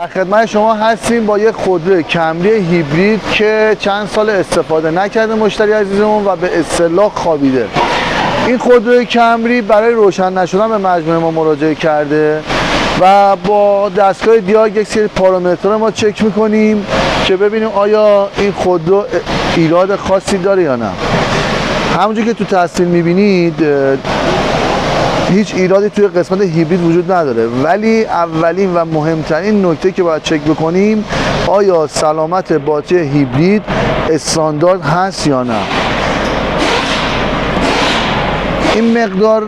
در خدمت شما هستیم با یک خودروی کمری هیبرید که چند سال استفاده نکرده مشتری عزیزمون و به اصطلاح خوابیده. این خودروی کمری برای روشن نشدن به مجموعه ما مراجعه کرده و با دستگاه دیاگ یک سری پارامترها ما چک میکنیم که ببینیم آیا این خودرو ایراد خاصی داره یا نه. همونجور که تو تصویر میبینید هیچ ایرادی توی قسمت هیبرید وجود نداره، ولی اولین و مهمترین نکته که باید چک بکنیم آیا سلامت باتری هیبرید استاندارد هست یا نه. این مقدار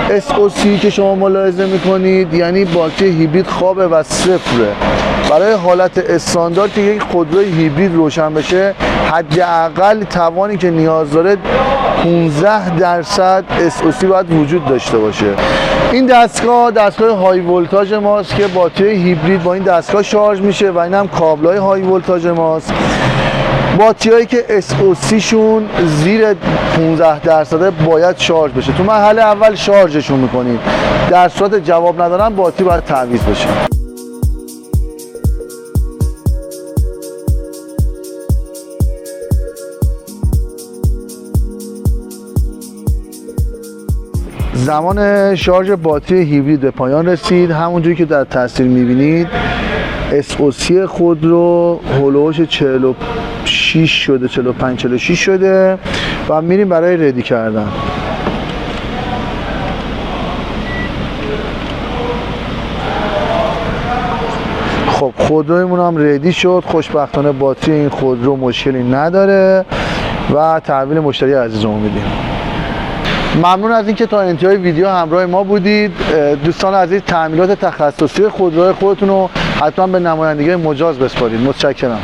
SOC که شما ملاحظه میکنید یعنی باتری هیبرید خوابه و صفره. برای حالت استاندارد که یک خودروی هیبرید روشن بشه حداقل توانی که نیاز داره 15% SOC باید وجود داشته باشه. این دستگاه های های ماست که باتری هیبرید با این دستگاه شارژ میشه و این هم کابل‌های های ولتاژ ماست. باتریایی که SOC شون زیر 15% باید شارژ بشه. تو مرحله اول شارژشون میکنید، در صورت جواب ندارن باتری باید تعویض بشه. زمان شارژ باتری هیبرید به پایان رسید. همونجوری که در تصویر میبینید SOC خودرو هولوش 46 شده، 45 46 شده و میریم برای ردی کردن. خب خودرومون هم ردی شد. خوشبختانه باتری این خودرو مشکلی نداره و تحویل مشتری عزیزمون میدیم. ممنون از اینکه تا انتهای ویدیو همراه ما بودید. دوستان عزیز، تعمیرات تخصصی خودروهای خودتون رو حتما به نمایندگی مجاز بسپارید. متشکرم.